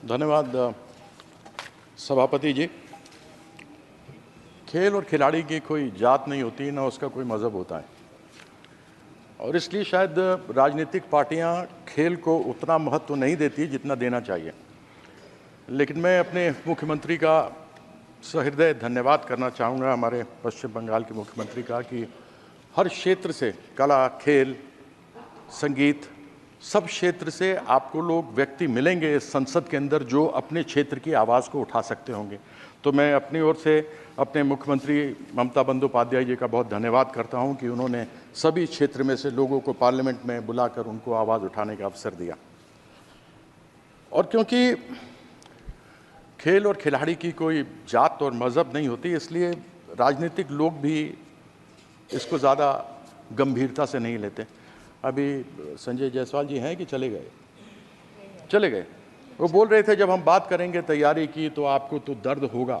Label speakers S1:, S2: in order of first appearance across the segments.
S1: धन्यवाद सभापति जी। खेल और खिलाड़ी की कोई जात नहीं होती, ना उसका कोई मज़हब होता है, और इसलिए शायद राजनीतिक पार्टियां खेल को उतना महत्व नहीं देती जितना देना चाहिए। लेकिन मैं अपने मुख्यमंत्री का सहृदय धन्यवाद करना चाहूँगा, हमारे पश्चिम बंगाल के मुख्यमंत्री का, कि हर क्षेत्र से, कला, खेल, संगीत, सब क्षेत्र से आपको लोग व्यक्ति मिलेंगे इस संसद के अंदर जो अपने क्षेत्र की आवाज़ को उठा सकते होंगे। तो मैं अपनी ओर से अपने मुख्यमंत्री ममता बंदोपाध्याय जी का बहुत धन्यवाद करता हूं कि उन्होंने सभी क्षेत्र में से लोगों को पार्लियामेंट में बुलाकर उनको आवाज़ उठाने का अवसर दिया। और क्योंकि खेल और खिलाड़ी की कोई जात और मज़हब नहीं होती, इसलिए राजनीतिक लोग भी इसको ज़्यादा गंभीरता से नहीं लेते। अभी संजय जायसवाल जी हैं कि चले गए? चले गए। वो बोल रहे थे जब हम बात करेंगे तैयारी की तो आपको तो दर्द होगा,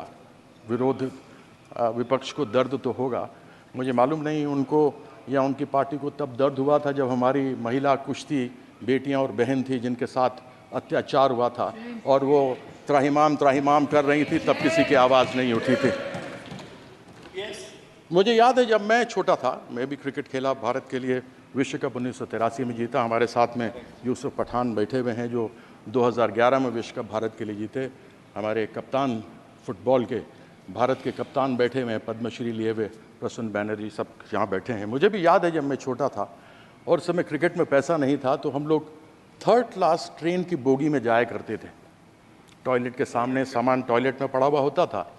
S1: विपक्ष को दर्द तो होगा। मुझे मालूम नहीं उनको या उनकी पार्टी को तब दर्द हुआ था जब हमारी महिला कुश्ती बेटियां और बहन थी जिनके साथ अत्याचार हुआ था और वो त्राहिमाम त्राहिमाम कर रही थी, तब किसी की आवाज़ नहीं उठी थी। मुझे याद है जब मैं छोटा था, मैं भी क्रिकेट खेला, भारत के लिए विश्व कप 1983 में जीता। हमारे साथ में यूसुफ पठान बैठे हुए हैं जो 2011 में विश्व कप भारत के लिए जीते। हमारे कप्तान फुटबॉल के, भारत के कप्तान बैठे हुए हैं, पद्मश्री लिए हुए प्रसन्न बैनर्जी, सब यहाँ बैठे हैं। मुझे भी याद है जब मैं छोटा था और उस समय क्रिकेट में पैसा नहीं था तो हम लोग 3rd क्लास ट्रेन की बोगी में जाया करते थे। टॉयलेट के सामने सामान टॉयलेट में पड़ा हुआ होता था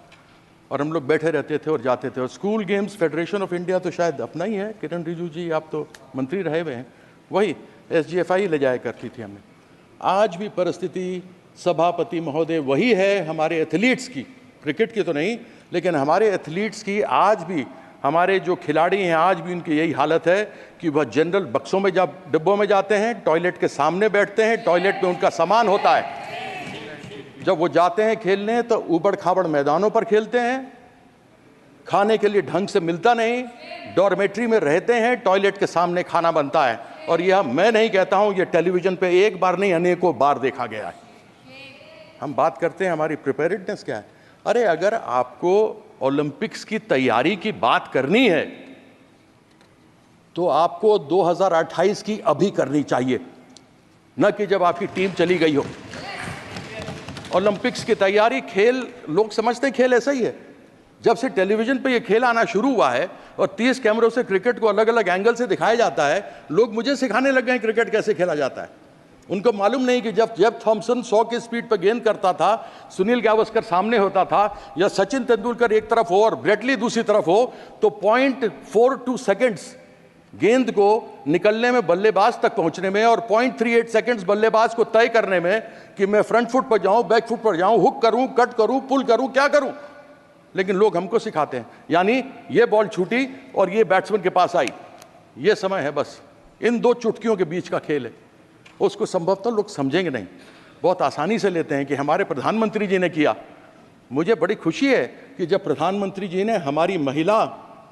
S1: और हम लोग बैठे रहते थे और जाते थे। और school games federation of India तो शायद अपना ही है, किरण रिजिजू जी आप तो मंत्री रहे हुए हैं, वही SGFI ले जाया करती थी हमें। आज भी परिस्थिति सभापति महोदय वही है हमारे एथलीट्स की, क्रिकेट की तो नहीं, लेकिन हमारे एथलीट्स की आज भी, हमारे जो खिलाड़ी हैं आज भी उनकी यही हालत है कि वह जनरल बक्सों में जब डिब्बों में जाते हैं, टॉयलेट के सामने बैठते हैं, टॉयलेट में उनका सामान होता है। जब वो जाते हैं खेलने तो ऊबड़ खाबड़ मैदानों पर खेलते हैं, खाने के लिए ढंग से मिलता नहीं, डॉर्मेट्री में रहते हैं, टॉयलेट के सामने खाना बनता है। और यह मैं नहीं कहता हूं, यह टेलीविजन पे एक बार नहीं अनेकों बार देखा गया है। हम बात करते हैं हमारी प्रिपेयर्डनेस क्या है। अरे अगर आपको ओलंपिक्स की तैयारी की बात करनी है तो आपको 2028 की अभी करनी चाहिए, न कि जब आपकी टीम चली गई हो। ओलंपिक्स की तैयारी, खेल लोग समझते हैं खेल ऐसा ही है। जब से टेलीविजन पे ये खेल आना शुरू हुआ है और 30 कैमरों से क्रिकेट को अलग अलग एंगल से दिखाया जाता है, लोग मुझे सिखाने लग गए हैं क्रिकेट कैसे खेला जाता है। उनको मालूम नहीं कि जब जेफ थॉम्सन 100 की स्पीड पर गेंद करता था, सुनील गावस्कर सामने होता था, या सचिन तेंदुलकर एक तरफ हो और ब्रेटली दूसरी तरफ हो, तो 0.42 सेकेंड्स गेंद को निकलने में, बल्लेबाज तक पहुंचने में, और 0.38 सेकेंड्स बल्लेबाज को तय करने में कि मैं फ्रंट फुट पर जाऊं, बैक फुट पर जाऊं, हुक करूं, कट करूं, पुल करूं, क्या करूं। लेकिन लोग हमको सिखाते हैं, यानी ये बॉल छूटी और ये बैट्समैन के पास आई, ये समय है, बस इन 2 चुटकियों के बीच का खेल है। उसको संभवतः लोग समझेंगे नहीं, बहुत आसानी से लेते हैं कि हमारे प्रधानमंत्री जी ने किया। मुझे बड़ी खुशी है कि जब प्रधानमंत्री जी ने हमारी महिला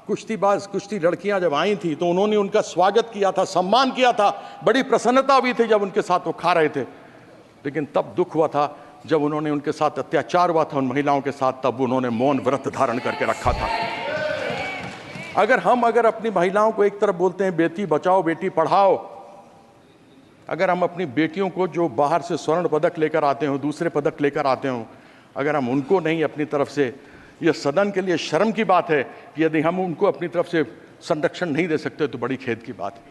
S1: कुश्तीबाज, कुश्ती लड़कियां जब आई थी तो उन्होंने उनका स्वागत किया था, सम्मान किया था, बड़ी प्रसन्नता हुई थी जब उनके साथ वो खा रहे थे। लेकिन तब दुख हुआ था जब उन्होंने, उनके साथ अत्याचार हुआ था उन महिलाओं के साथ, तब उन्होंने मौन व्रत धारण करके रखा था। अगर अपनी महिलाओं को एक तरफ बोलते हैं बेटी बचाओ बेटी पढ़ाओ, अगर हम अपनी बेटियों को जो बाहर से स्वर्ण पदक लेकर आते हो, दूसरे पदक लेकर आते हो, अगर हम उनको नहीं अपनी तरफ से, यह सदन के लिए शर्म की बात है कि यदि हम उनको अपनी तरफ से संरक्षण नहीं दे सकते तो बड़ी खेद की बात है।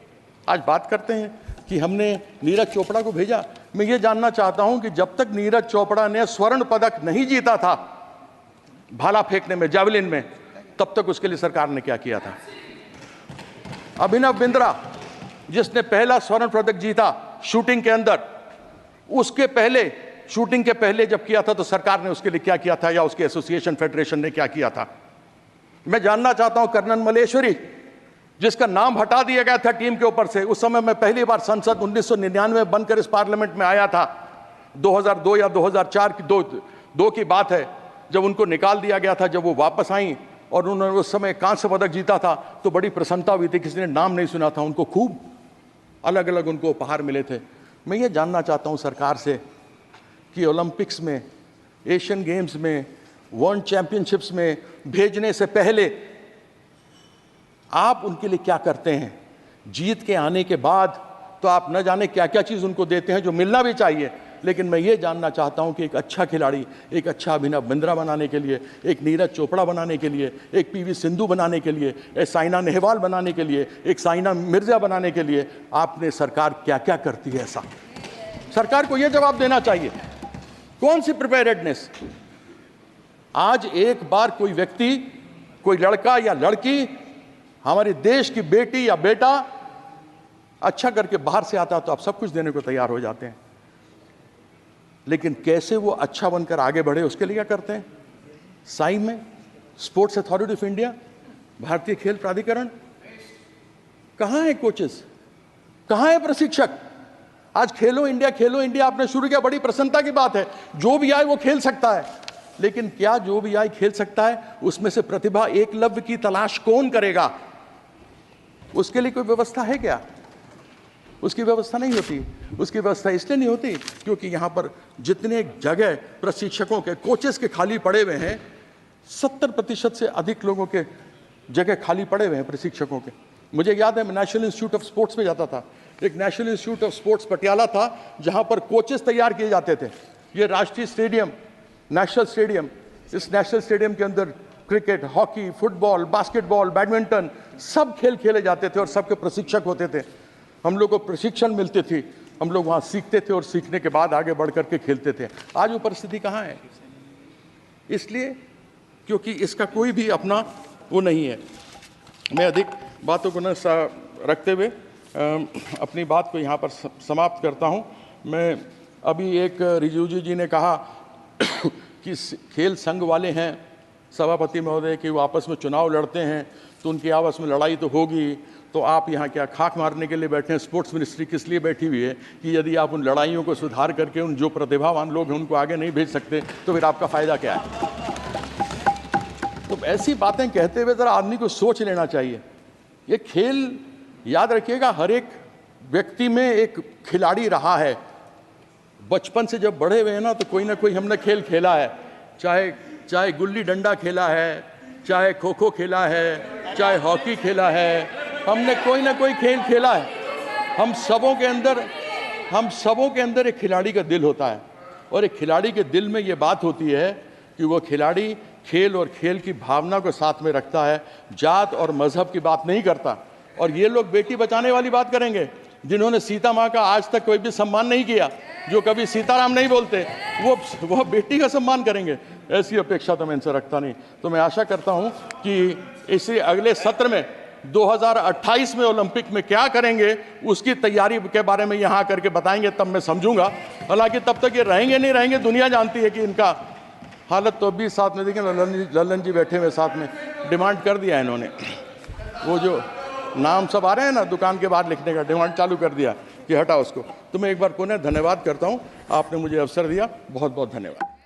S1: आज बात करते हैं कि हमने नीरज चोपड़ा को भेजा। मैं ये जानना चाहता हूं कि जब तक नीरज चोपड़ा ने स्वर्ण पदक नहीं जीता था भाला फेंकने में, जावलिन में, तब तक उसके लिए सरकार ने क्या किया था। अभिनव बिंद्रा जिसने पहला स्वर्ण पदक जीता शूटिंग के अंदर, उसके पहले, शूटिंग के पहले जब किया था तो सरकार ने उसके लिए क्या किया था, या उसके एसोसिएशन फेडरेशन ने क्या किया था। मैं जानना चाहता हूं कर्नल मलेश्वरी जिसका नाम हटा दिया गया था टीम के ऊपर से, उस समय मैं पहली बार संसद 1999 में बनकर इस पार्लियामेंट में आया था, 2002 या 2004 की दो की बात है, जब उनको निकाल दिया गया था। जब वो वापस आई और उन्होंने उस समय कांस्य पदक जीता था तो बड़ी प्रसन्नता हुई थी, किसी ने नाम नहीं सुना था, उनको खूब अलग अलग उनको उपहार मिले थे। मैं ये जानना चाहता हूं सरकार से कि ओलंपिक्स में, एशियन गेम्स में, वर्ल्ड चैंपियनशिप्स में भेजने से पहले आप उनके लिए क्या करते हैं। जीत के आने के बाद तो आप न जाने क्या क्या चीज़ उनको देते हैं जो मिलना भी चाहिए, लेकिन मैं ये जानना चाहता हूं कि एक अच्छा खिलाड़ी, एक अच्छा अभिनव बिंद्रा बनाने के लिए, एक नीरज चोपड़ा बनाने के लिए, एक पीवी सिंधु बनाने के लिए, एक साइना नेहवाल बनाने के लिए, एक साइना मिर्जा बनाने के लिए आपने सरकार क्या क्या करती है। ऐसा सरकार को यह जवाब देना चाहिए। कौन सी प्रिपेयर्डनेस। आज एक बार कोई व्यक्ति, कोई लड़का या लड़की हमारे देश की बेटी या बेटा अच्छा करके बाहर से आता तो आप सब कुछ देने को तैयार हो जाते हैं, लेकिन कैसे वो अच्छा बनकर आगे बढ़े उसके लिए क्या करते हैं। साई में स्पोर्ट्स अथॉरिटी ऑफ इंडिया, भारतीय खेल प्राधिकरण, कहां है कोचेस, कहां है प्रशिक्षक। आज खेलो इंडिया आपने शुरू किया, बड़ी प्रसन्नता की बात है। जो भी आए वो खेल सकता है, लेकिन क्या जो भी आए खेल सकता है, उसमें से प्रतिभा एकलव्य की तलाश कौन करेगा। उसके लिए कोई व्यवस्था है क्या। उसकी व्यवस्था नहीं होती। उसकी व्यवस्था इसलिए नहीं होती क्योंकि यहाँ पर जितने जगह प्रशिक्षकों के, कोचेस के खाली पड़े हुए हैं, 70% से अधिक लोगों के जगह खाली पड़े हुए हैं प्रशिक्षकों के। मुझे याद है मैं नेशनल इंस्टीट्यूट ऑफ स्पोर्ट्स में जाता था। एक national institute of sports Patiala था जहाँ पर कोचेस तैयार किए जाते थे। ये राष्ट्रीय स्टेडियम, नेशनल स्टेडियम, इस नेशनल स्टेडियम के अंदर cricket, hockey, football, basketball, badminton सब खेल खेले जाते थे और सबके प्रशिक्षक होते थे। हम लोग को प्रशिक्षण मिलते थे, हम लोग वहाँ सीखते थे और सीखने के बाद आगे बढ़ करके खेलते थे। आज वो परिस्थिति कहाँ है। इसलिए क्योंकि इसका कोई भी अपना वो नहीं है। मैं अधिक बातों को न रखते हुए अपनी बात को यहाँ पर समाप्त करता हूँ। मैं अभी एक रिजिजू जी ने कहा कि खेल संघ वाले हैं सभापति महोदय कि वो आपस में चुनाव लड़ते हैं तो उनकी आपस में लड़ाई तो होगी, तो आप यहाँ क्या खाक मारने के लिए बैठे हैं। स्पोर्ट्स मिनिस्ट्री किस लिए बैठी हुई है कि यदि आप उन लड़ाइयों को सुधार करके उन जो प्रतिभावान लोग हैं उनको आगे नहीं भेज सकते तो फिर आपका फ़ायदा क्या है। तो ऐसी बातें कहते हुए ज़रा आदमी को सोच लेना चाहिए। ये खेल याद रखिएगा, हर एक व्यक्ति में एक खिलाड़ी रहा है। बचपन से जब बड़े हुए हैं ना तो कोई हमने खेल खेला है, चाहे गुल्ली डंडा खेला है, चाहे खो खो खेला है, चाहे हॉकी खेला है, हमने कोई ना कोई खेल खेला है। हम सबों के अंदर एक खिलाड़ी का दिल होता है और एक खिलाड़ी के दिल में ये बात होती है कि वो खिलाड़ी खेल और खेल की भावना को साथ में रखता है, जात और मजहब की बात नहीं करता। और ये लोग बेटी बचाने वाली बात करेंगे जिन्होंने सीता माँ का आज तक कोई भी सम्मान नहीं किया, जो कभी सीताराम नहीं बोलते, वो बेटी का सम्मान करेंगे, ऐसी अपेक्षा तो मैं इनसे रखता नहीं। तो मैं आशा करता हूँ कि इसी अगले सत्र में 2028 में ओलंपिक में क्या करेंगे उसकी तैयारी के बारे में यहाँ करके बताएंगे, तब मैं समझूंगा। हालांकि तब तक ये रहेंगे नहीं रहेंगे, दुनिया जानती है कि इनका हालत तो अभी साथ में देखें, लल्लन जी बैठे हुए साथ में, डिमांड कर दिया इन्होंने। वो जो नाम सब आ रहे हैं ना दुकान के बाहर लिखने का, डिमांड चालू कर दिया कि हटा उसको। तो मैं एक बार पुनः धन्यवाद करता हूँ, आपने मुझे अवसर दिया, बहुत बहुत धन्यवाद।